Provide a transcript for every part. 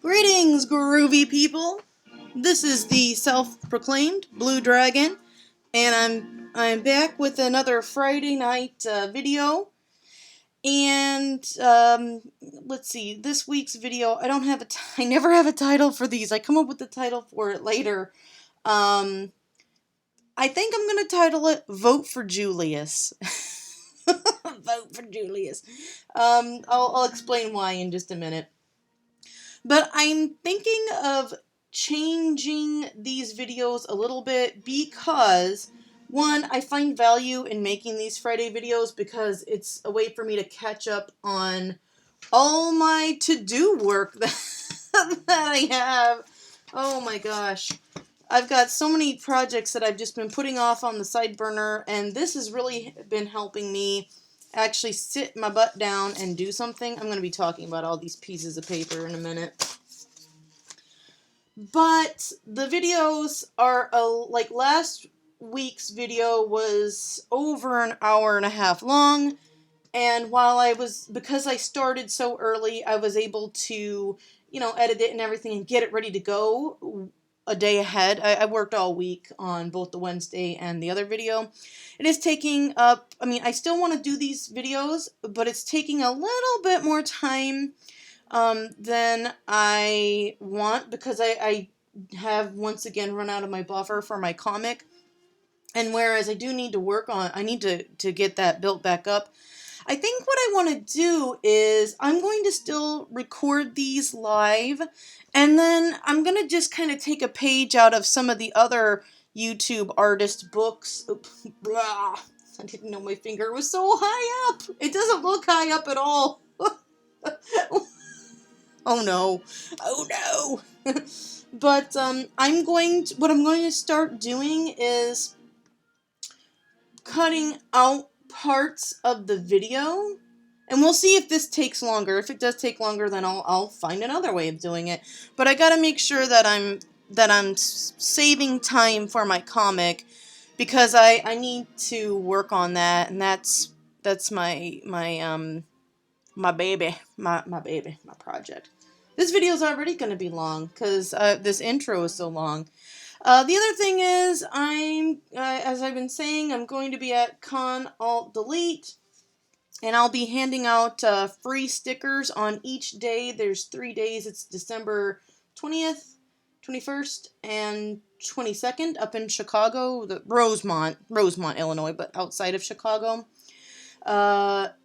Greetings, groovy people! This is the self-proclaimed Blue Dragon, and I'm back with another Friday night video. And let's see, this week's video, I never have a title for these. I come up with the title for it later. I think I'm gonna title it "Vote for Julius." Vote for Julius. I'll explain why in just a minute. But I'm thinking of changing these videos a little bit because, one, I find value in making these Friday videos because it's a way for me to catch up on all my to-do work that I have. Oh my gosh. I've got so many projects that I've just been putting off on the side burner, and this has really been helping me actually sit my butt down and do something. I'm going to be talking about all these pieces of paper in a minute. But the videos are, like last week's video was over an hour and a half long. And because I started so early, I was able to, edit it and everything and get it ready to go a day ahead. I worked all week on both the Wednesday and the other video. It is taking up, I still want to do these videos, but it's taking a little bit more time than I want because I have once again run out of my buffer for my comic. And whereas I do need to work on, I need to get that built back up. I think what I want to do is I'm going to still record these live, and then I'm going to just kind of take a page out of some of the other YouTube artist books. Oops, blah. I didn't know my finger was so high up. It doesn't look high up at all. Oh no. Oh no. But what I'm going to start doing is cutting out parts of the video, and we'll see if this takes longer. If it does take longer, then I'll find another way of doing it. But I gotta make sure that I'm saving time for my comic, because I need to work on that, and that's my baby, my project. This video is already going to be long because this intro is so long. The other thing is, as I've been saying, I'm going to be at Con+Alt+Delete, and I'll be handing out free stickers on each day. There's 3 days. It's December 20th, 21st, and 22nd up in Chicago, Rosemont, Illinois, but outside of Chicago.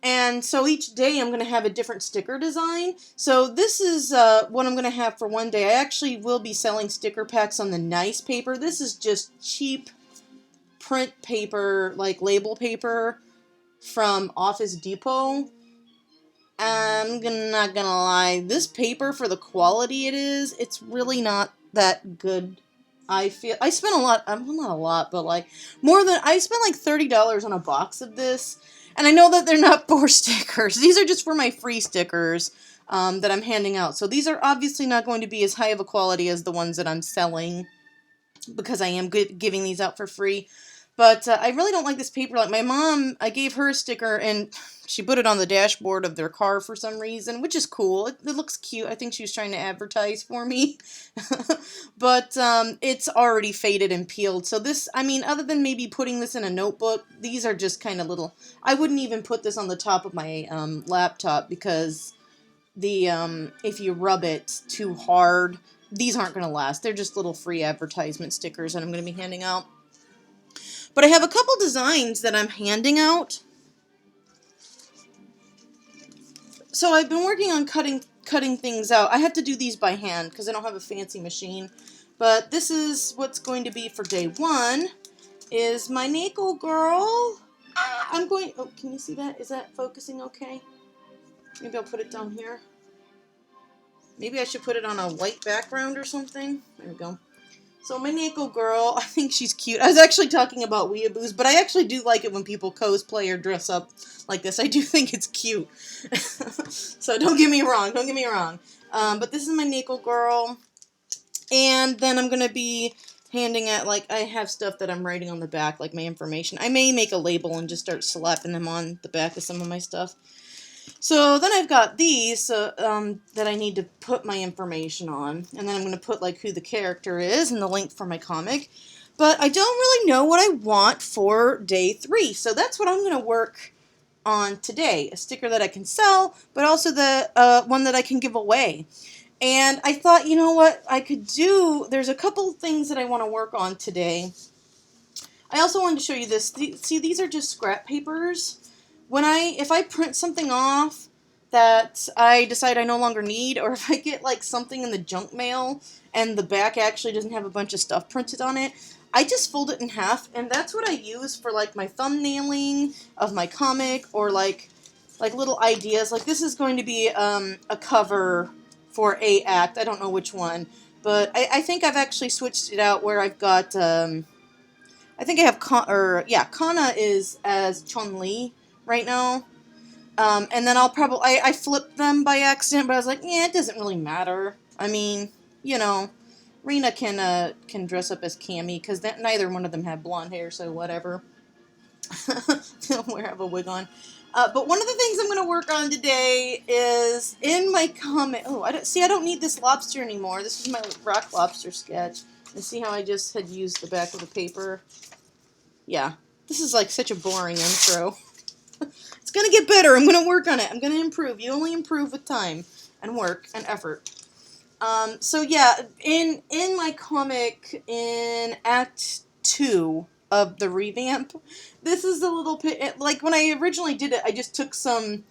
And so each day I'm going to have a different sticker design. So this is what I'm going to have for one day. I actually will be selling sticker packs on the nice paper. This is just cheap print paper, like label paper from Office Depot. I'm not going to lie. This paper, for the quality it is, it's really not that good. I spent a lot, well, not a lot, but like I spent like $30 on a box of this. And I know that they're not for stickers. These are just for my free stickers that I'm handing out. So these are obviously not going to be as high of a quality as the ones that I'm selling, because I am giving these out for free. But I really don't like this paper. Like my mom, I gave her a sticker, and she put it on the dashboard of their car for some reason, which is cool. It looks cute. I think she was trying to advertise for me. But it's already faded and peeled. So this, other than maybe putting this in a notebook, these are just kind of little. I wouldn't even put this on the top of my laptop, because if you rub it too hard, these aren't going to last. They're just little free advertisement stickers that I'm going to be handing out. But I have a couple designs that I'm handing out. So I've been working on cutting things out. I have to do these by hand because I don't have a fancy machine. But this is what's going to be for day one. Is my Nako girl. Oh, can you see that? Is that focusing okay? Maybe I'll put it down here. Maybe I should put it on a white background or something. There we go. So my Nako girl, I think she's cute. I was actually talking about weeaboos, but I actually do like it when people cosplay or dress up like this. I do think it's cute. So don't get me wrong, but this is my Nako girl. And then I'm going to be handing out, I have stuff that I'm writing on the back, like my information. I may make a label and just start slapping them on the back of some of my stuff. So then I've got these that I need to put my information on, and then I'm going to put like who the character is and the link for my comic. But I don't really know what I want for day 3, so that's what I'm going to work on today. A sticker that I can sell, but also the one that I can give away. And I thought, you know what I could do? There's a couple things that I want to work on today. I also wanted to show you this. See, these are just scrap papers. If I print something off that I decide I no longer need, or if I get like something in the junk mail and the back actually doesn't have a bunch of stuff printed on it, I just fold it in half, and that's what I use for like my thumbnailing of my comic, or like little ideas. Like this is going to be a cover for a act. I don't know which one, but I think I've actually switched it out where I've got I think I have Kana is as Chun-Li right now. And then I'll probably, I flipped them by accident, but I was like, yeah, it doesn't really matter. I mean, you know, Rena can dress up as Cammy, because neither one of them have blonde hair, so whatever. They'll have a wig on. But one of the things I'm going to work on today is in my comic. Oh, I don't need this lobster anymore. This is my rock lobster sketch. And see how I just had used the back of the paper? Yeah, this is like such a boring intro. It's going to get better. I'm going to work on it. I'm going to improve. You only improve with time and work and effort. So yeah, in my comic, in Act 2 of the revamp, this is a little bit, like when I originally did it, I just took some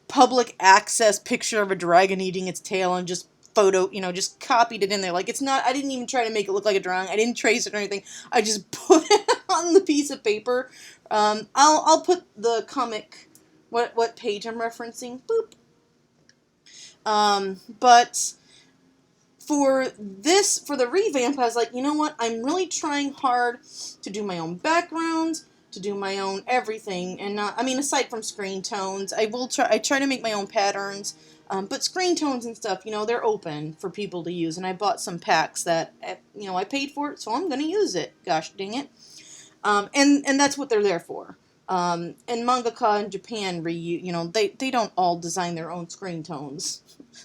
public access picture of a dragon eating its tail and just just copied it in there. Like it's not, I didn't even try to make it look like a drawing. I didn't trace it or anything. I just put it on the piece of paper. I'll put the comic, what page I'm referencing. Boop. But for the revamp, I was like, you know what? I'm really trying hard to do my own background, to do my own everything, and not, I mean, aside from screen tones, I try to make my own patterns, but screen tones and stuff, they're open for people to use, and I bought some packs that, I paid for it, so I'm going to use it, gosh dang it. And that's what they're there for. And mangaka in Japan, they don't all design their own screen tones.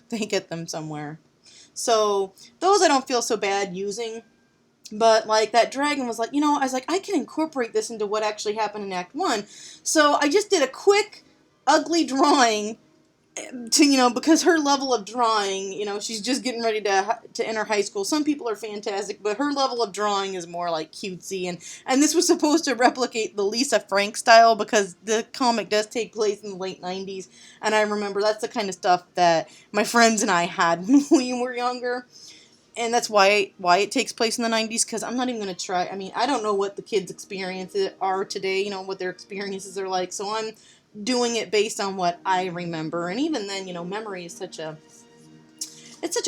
They get them somewhere. So those I don't feel so bad using. But like that dragon was like, I was like, I can incorporate this into what actually happened in Act 1. So I just did a quick, ugly drawing to, because her level of drawing, she's just getting ready to enter high school. Some people are fantastic, but her level of drawing is more like cutesy, and this was supposed to replicate the Lisa Frank style, because the comic does take place in the late 90s, and I remember that's the kind of stuff that my friends and I had when we were younger, and that's why it takes place in the 90s, because I'm not even going to try. I mean, I don't know what the kids' experiences are today, what their experiences are like, so I'm doing it based on what I remember. And even then, memory is such a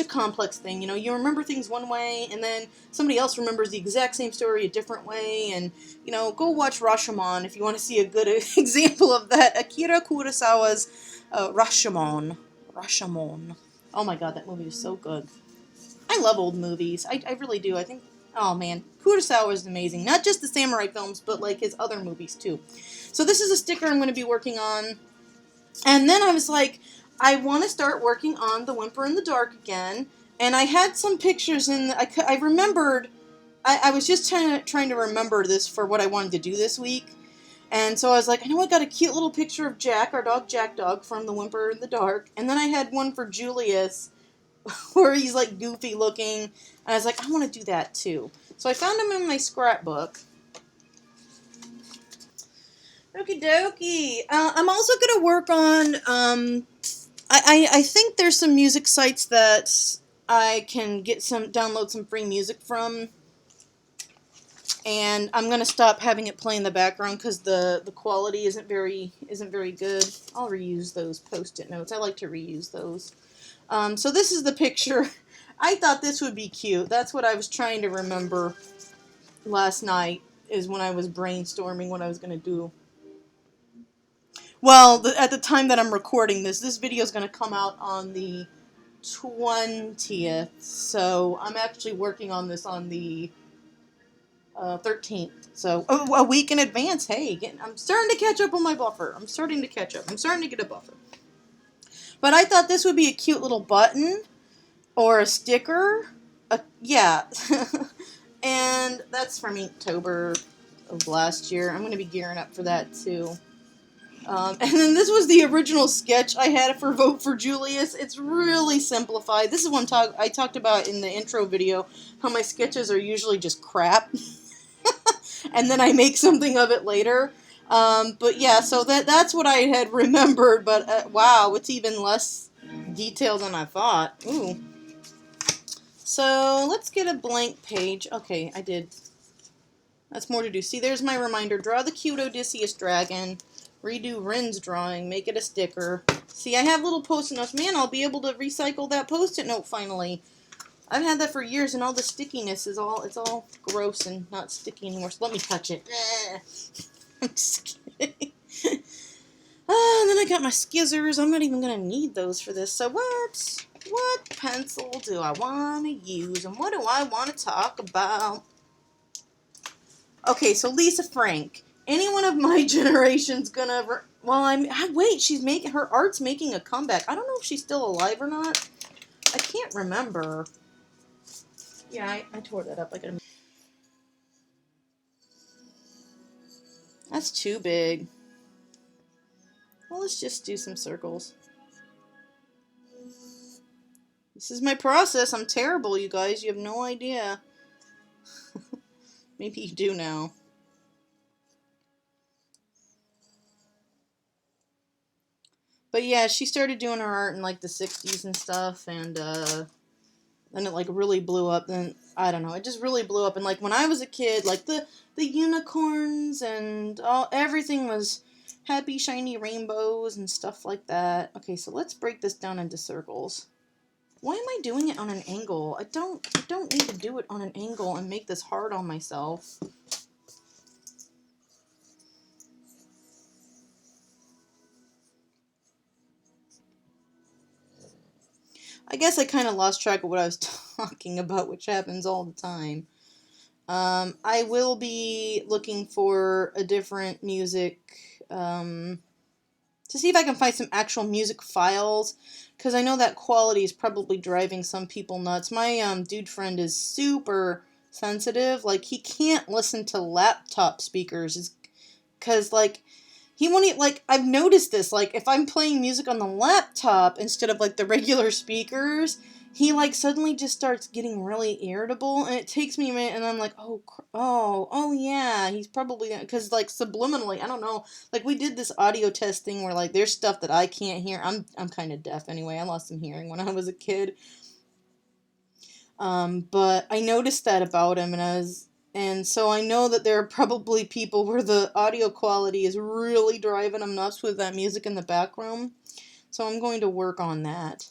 complex thing. You remember things one way, and then somebody else remembers the exact same story a different way. And go watch Rashomon if you want to see a good example of that. Akira Kurosawa's Rashomon. Oh my god, that movie is so good. I love old movies. I really do. I think, oh man, Kurosawa is amazing. Not just the samurai films, but like his other movies too. So this is a sticker I'm going to be working on. And then I was like, I want to start working on the Whimper in the Dark again. And I had some pictures in, I remembered, I was just trying to remember this for what I wanted to do this week. And so I was like, I know I got a cute little picture of Jack, our dog Jack Dog, from the Whimper in the Dark. And then I had one for Julius, where he's like goofy looking. And I was like, I want to do that too. So I found him in my scrapbook. Okie dokie. I'm also going to work on, I think there's some music sites that I can download some free music from. And I'm going to stop having it play in the background because the quality isn't very good. I'll reuse those Post-it notes. I like to reuse those. So this is the picture. I thought this would be cute. That's what I was trying to remember last night, is when I was brainstorming what I was going to do. Well, at the time that I'm recording this video is going to come out on the 20th, so I'm actually working on this on the 13th, so a week in advance. Hey, I'm starting to catch up on my buffer. I'm starting to catch up. I'm starting to get a buffer. But I thought this would be a cute little button or a sticker. Yeah. And that's from Inktober of last year. I'm going to be gearing up for that too. And then this was the original sketch I had for Vote for Julius. It's really simplified. This is one I talked about in the intro video, how my sketches are usually just crap. And then I make something of it later. But yeah, so that's what I had remembered. But wow, it's even less detailed than I thought. Ooh. So let's get a blank page. Okay, I did. That's more to do. See, there's my reminder. Draw the cute Odysseus dragon. Redo Rin's drawing. Make it a sticker. See, I have little post-it notes. Man, I'll be able to recycle that post-it note finally. I've had that for years, and all the stickiness is it's all gross and not sticky anymore. So let me touch it. I'm just kidding. And then I got my skizzers. I'm not even going to need those for this. So what pencil do I want to use, and what do I want to talk about? Okay, so Lisa Frank. Anyone of my generation's gonna... wait, her art's making a comeback. I don't know if she's still alive or not. I can't remember. Yeah, I tore that up. That's too big. Well, let's just do some circles. This is my process. I'm terrible, you guys. You have no idea. Maybe you do now. But yeah, she started doing her art in like the 60s and stuff, and then it like really blew up. Then I don't know, it just really blew up. And like when I was a kid, like the unicorns and everything was happy shiny rainbows and stuff like that. Okay, so let's break this down into circles. Why am I doing it on an angle? I don't need to do it on an angle and make this hard on myself. I guess I kind of lost track of what I was talking about, which happens all the time. I will be looking for a different music, to see if I can find some actual music files, because I know that quality is probably driving some people nuts. My dude friend is super sensitive. Like, he can't listen to laptop speakers, because, like, he won't, like, I've noticed this, like, if I'm playing music on the laptop instead of, like, the regular speakers, he, like, suddenly just starts getting really irritable, and it takes me a minute, and I'm like, oh, yeah, he's probably, because, like, subliminally, I don't know, like, we did this audio test thing where, like, there's stuff that I can't hear. I'm kind of deaf anyway. I lost some hearing when I was a kid. But I noticed that about him, and so I know that there are probably people where the audio quality is really driving them nuts with that music in the background. So I'm going to work on that.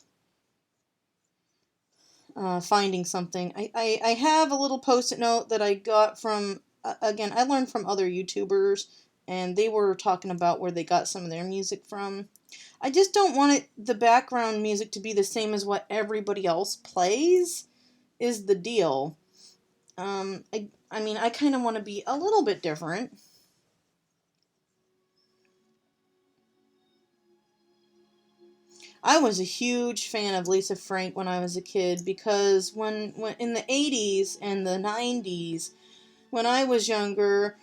Finding something. I have a little post-it note that I got from, again, I learned from other YouTubers, and they were talking about where they got some of their music from. I just don't want the background music to be the same as what everybody else plays, is the deal. I mean, I kind of want to be a little bit different. I was a huge fan of Lisa Frank when I was a kid, because when in the 80s and the 90s, when I was younger,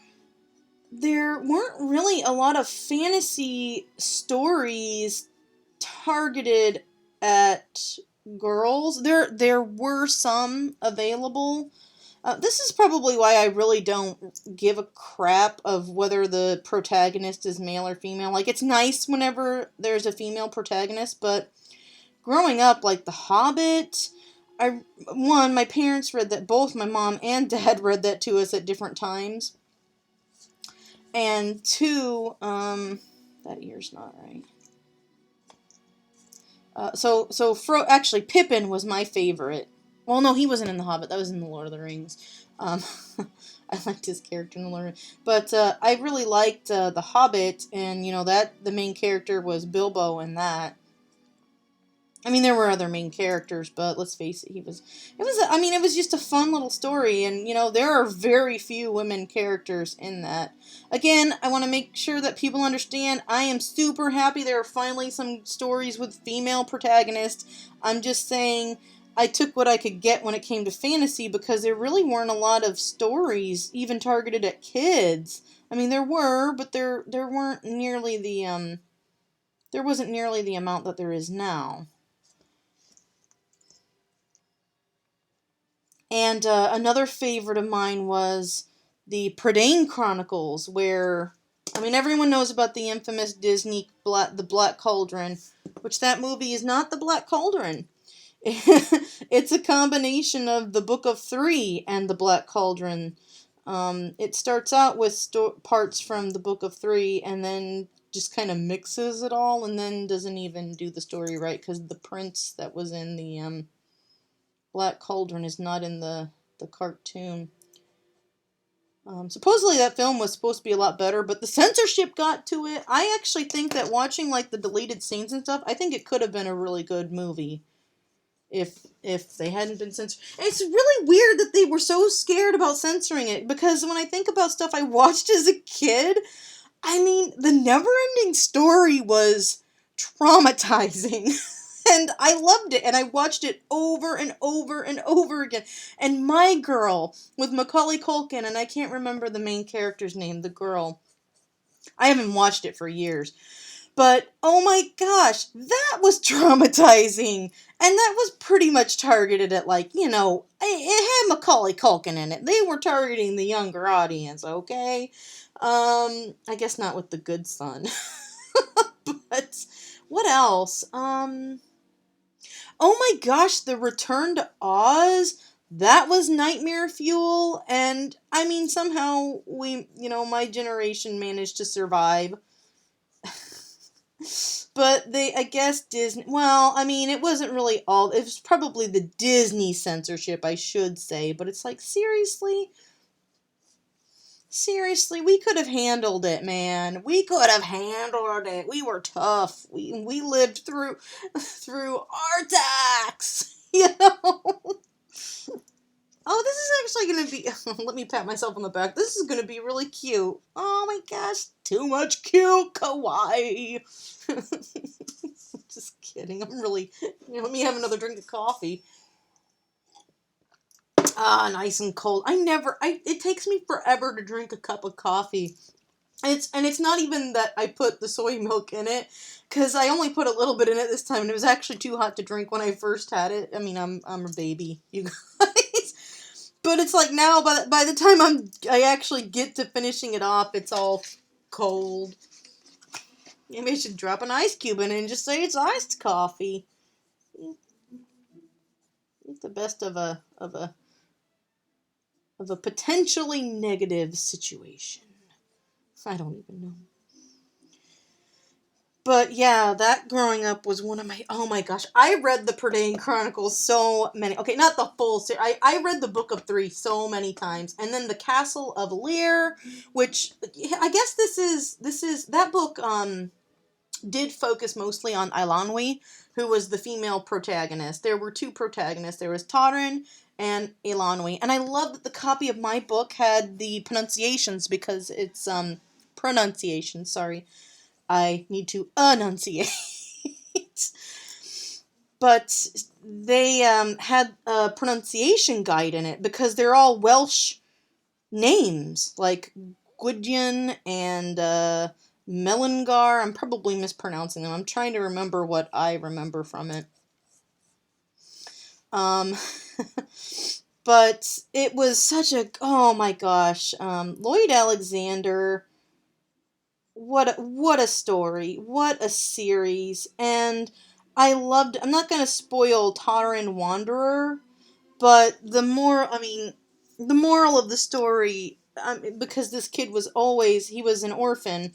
there weren't really a lot of fantasy stories targeted at girls. There were some available. This is probably why I really don't give a crap of whether the protagonist is male or female. Like, it's nice whenever there's a female protagonist, but growing up, like, The Hobbit, my parents read that, both my mom and dad read that to us at different times. And two, that ear's not right. Actually, Pippin was my favorite. Well, no, he wasn't in The Hobbit. That was in The Lord of the Rings. I liked his character in The Lord of the Rings. But I really liked The Hobbit, and, you know, that the main character was Bilbo in that. I mean, there were other main characters, but let's face it, it was just a fun little story, and, there are very few women characters in that. Again, I want to make sure that people understand, I am super happy there are finally some stories with female protagonists. I'm just saying, I took what I could get when it came to fantasy, because there really weren't a lot of stories even targeted at kids. I mean, there were, but there weren't nearly there wasn't nearly the amount that there is now. And another favorite of mine was the Prydain Chronicles, where, I mean, everyone knows about the infamous Disney The Black Cauldron, which that movie is not The Black Cauldron. It's a combination of the Book of Three and the Black Cauldron. It starts out with parts from the Book of Three, and then just kind of mixes it all, and then doesn't even do the story right, because the prince that was in the Black Cauldron is not in the cartoon. Supposedly that film was supposed to be a lot better, but the censorship got to it. I actually think that watching like the deleted scenes and stuff, I think it could have been a really good movie if they hadn't been censored. And it's really weird that they were so scared about censoring it, because when I think about stuff I watched as a kid, I mean, the Neverending Story was traumatizing. And I loved it, and I watched it over and over and over again. And My Girl, with Macaulay Culkin, and I can't remember the main character's name, the girl. I haven't watched it for years. But, oh my gosh, that was traumatizing. And that was pretty much targeted at, like, it had Macaulay Culkin in it. They were targeting the younger audience, okay? I guess not with The Good Son. But, what else? Oh my gosh, The Return to Oz, that was nightmare fuel, and, I mean, somehow my generation managed to survive. But I guess Disney, well, I mean, it wasn't really it was probably the Disney censorship, I should say, but it's like, seriously? Seriously, we could have handled it, man. We could have handled it. We were tough. We lived through Artax. Oh, this is actually going to be... Let me pat myself on the back. This is going to be really cute. Oh my gosh. Too much cute kawaii. Just kidding. I'm really... let me have another drink of coffee. Ah, nice and cold. It takes me forever to drink a cup of coffee. And it's not even that I put the soy milk in it, because I only put a little bit in it this time, and it was actually too hot to drink when I first had it. I mean, I'm a baby, you guys. But it's like now, by the time I actually get to finishing it off, it's all cold. Maybe I should drop an ice cube in it and just say it's iced coffee. It's the best of a potentially negative situation. I don't even know. But yeah, that growing up was one of my... Oh my gosh, I read the Prydain Chronicles so many... Okay, not the full series. I read the Book of Three so many times. And then the Castle of Lear, which I guess this is that book did focus mostly on Eilonwy, who was the female protagonist. There were two protagonists. There was Tarzan and Eilonwy. And I love that the copy of my book had the pronunciations, because it's pronunciation, sorry. I need to enunciate. But they had a pronunciation guide in it, because they're all Welsh names, like Gwydion and Melangar. I'm probably mispronouncing them. I'm trying to remember what I remember from it. But it was such a... Oh my gosh. Lloyd Alexander... What a story. What a series. And I loved... I'm not going to spoil Tarzan Wanderer, but the moral of the story, because this kid was always... He was an orphan,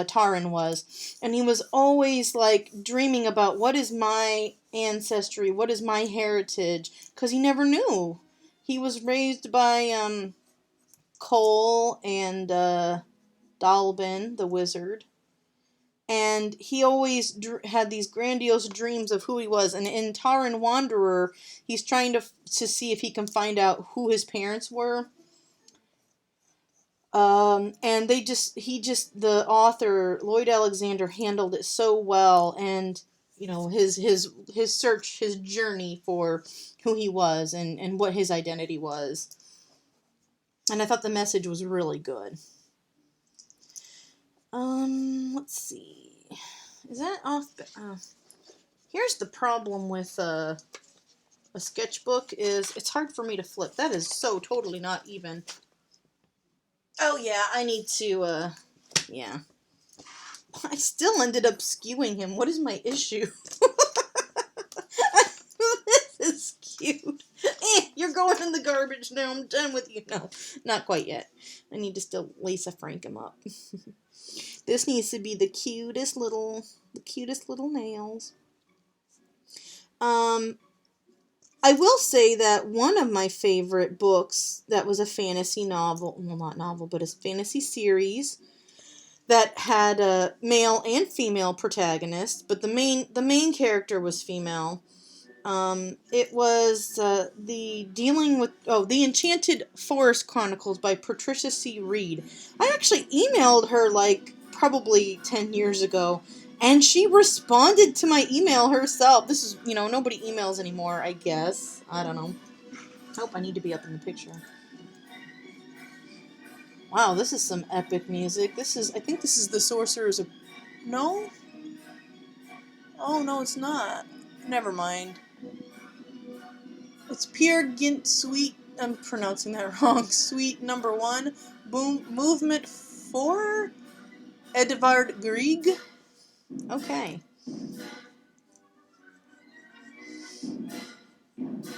Tarzan was, and he was always, like, dreaming about, what is my ancestry? What is my heritage? Because he never knew. He was raised by, Cole and, Dalbin, the wizard. And he always had these grandiose dreams of who he was. And in Tarzan Wanderer, he's trying to see if he can find out who his parents were. And the author, Lloyd Alexander, handled it so well. And, you know, his search, his journey for who he was and what his identity was. And I thought the message was really good. Let's see. Is that off? Here's the problem with a sketchbook is it's hard for me to flip. That is so totally not even. Oh yeah, I need to, yeah. I still ended up skewing him. What is my issue? This is cute. You're going in the garbage now. I'm done with you. No, not quite yet. I need to still Lisa Frank him up. This needs to be the cutest little nails. I will say that one of my favorite books that was a fantasy novel, well, not novel, but a fantasy series that had a male and female protagonist, but the main character was female. It was the Enchanted Forest Chronicles by Patricia C. Wrede. I actually emailed her like probably 10 years ago, and she responded to my email herself. This is, you know, nobody emails anymore, I guess. I don't know. I need to be up in the picture. Wow, this is some epic music. I think this is the Sorcerer's of... No? Oh, no, it's not. Never mind. It's Peer Gynt Suite, I'm pronouncing that wrong, Suite number 1, Movement 4, Edvard Grieg. Okay.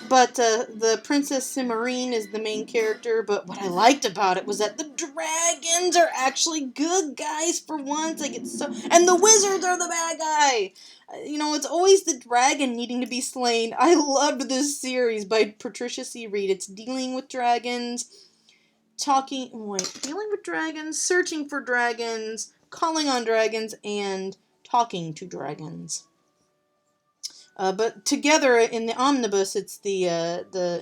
But the Princess Cimarine is the main character, but what I liked about it was that the dragons are actually good guys for once. Like, it's so... And the wizards are the bad guy! You know, it's always the dragon needing to be slain. I loved this series by Patricia C. Wrede. It's dealing with dragons, dealing with dragons, searching for dragons, calling on dragons, and talking to dragons. But together in the omnibus, it's the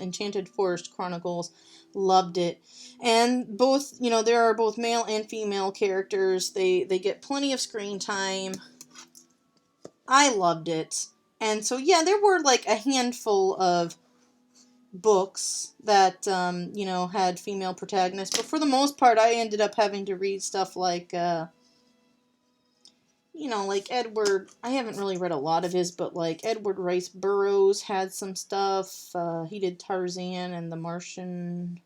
Enchanted Forest Chronicles. Loved it. And both, you know, there are both male and female characters. They get plenty of screen time. I loved it. And so, yeah, there were like a handful of books that, you know, had female protagonists. But for the most part, I ended up having to read stuff like, you know, like Edward, I haven't really read a lot of his, but like Edward Rice Burroughs had some stuff. He did Tarzan and the Martian,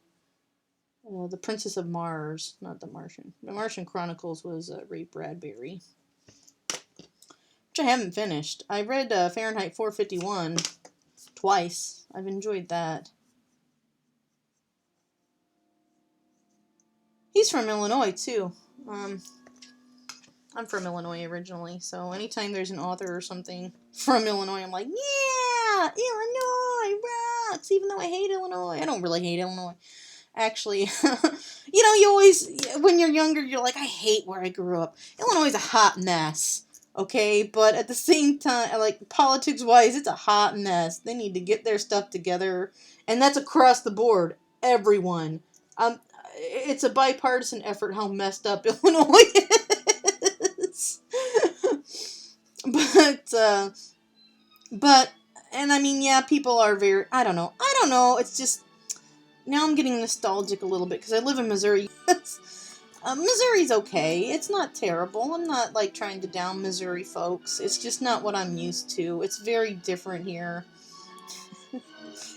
the Princess of Mars, not the Martian. The Martian Chronicles was Ray Bradbury, which I haven't finished. I read Fahrenheit 451 twice. I've enjoyed that. He's from Illinois, too. I'm from Illinois originally, so anytime there's an author or something from Illinois, I'm like, yeah, Illinois rocks, even though I hate Illinois. I don't really hate Illinois. Actually, you know, you always, when you're younger, you're like, I hate where I grew up. Illinois is a hot mess, okay? But at the same time, like, politics-wise, it's a hot mess. They need to get their stuff together, and that's across the board. Everyone. It's a bipartisan effort how messed up Illinois is. But, and I mean, yeah, people are very, I don't know, it's just, now I'm getting nostalgic a little bit, because I live in Missouri. Missouri's okay, it's not terrible, I'm not, like, trying to down Missouri folks, it's just not what I'm used to, it's very different here.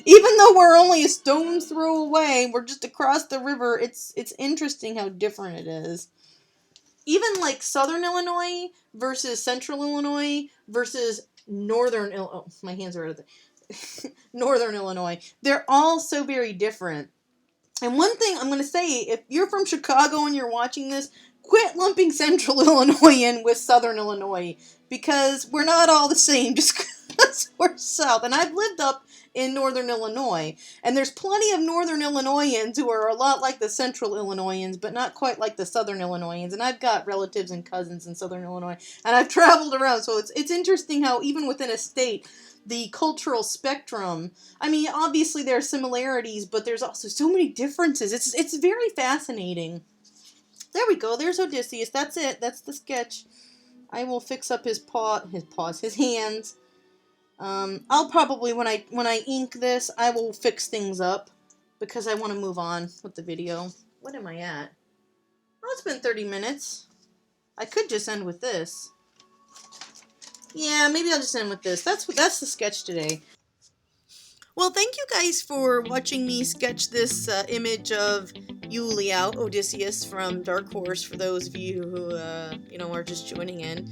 Even though we're only a stone's throw away, we're just across the river, it's interesting how different it is. Even, like, southern Illinois versus central Illinois versus northern Illinois. Oh, my hands are out of the... northern Illinois. They're all so very different. And one thing I'm going to say, if you're from Chicago and you're watching this, quit lumping central Illinois in with southern Illinois. Because we're not all the same. Just because we're south. And I've lived up in northern Illinois, and there's plenty of northern Illinoisans who are a lot like the central Illinoisans, but not quite like the southern Illinoisans. And I've got relatives and cousins in southern Illinois, and I've traveled around, so it's interesting how even within a state, the cultural spectrum, I mean, obviously there are similarities, but there's also so many differences. It's very fascinating. There we go. There's Odysseus. That's it. That's the sketch. I will fix up his hands. I'll probably, when I ink this, I will fix things up because I want to move on with the video. What am I at? Oh, it's been 30 minutes. I could just end with this. Yeah, maybe I'll just end with this. That's the sketch today. Well, thank you guys for watching me sketch this image of Yulie out, Odysseus from Dark Horse, for those of you who, are just joining in.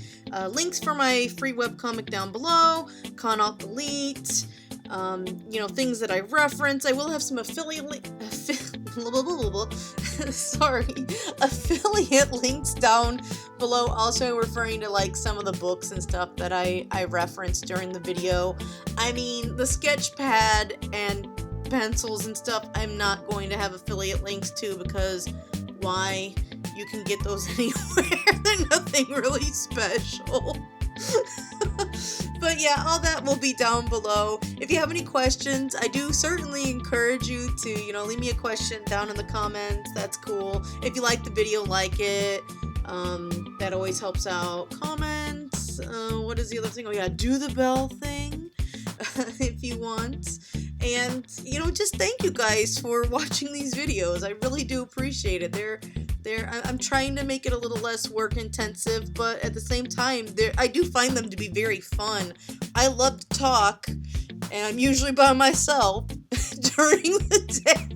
Links for my free webcomic down below, Con+Alt+Delete, things that I reference. I will have some affiliate links down below, also referring to like some of the books and stuff that I referenced during the video. I mean, the sketch pad and pencils and stuff I'm not going to have affiliate links to, because why? You can get those anywhere. They're nothing really special. But yeah, all that will be down below. If you have any questions, I do certainly encourage you to, leave me a question down in the comments. That's cool. If you like the video, like it. That always helps out. Comments. What is the other thing? Oh yeah, do the bell thing if you want. And, just thank you guys for watching these videos. I really do appreciate it. I'm trying to make it a little less work intensive, but at the same time, I do find them to be very fun. I love to talk, and I'm usually by myself during the day.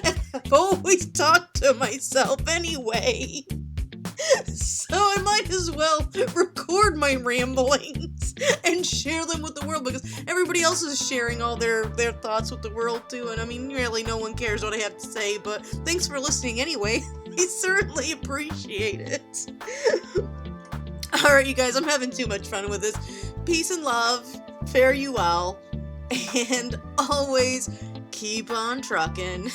And I've always talked to myself anyway. So I might as well record my ramblings and share them with the world, because everybody else is sharing all their thoughts with the world too. And I mean, really no one cares what I have to say, but thanks for listening anyway. I certainly appreciate it. Alright you guys, I'm having too much fun with this. Peace and love, fare you well, and always keep on trucking.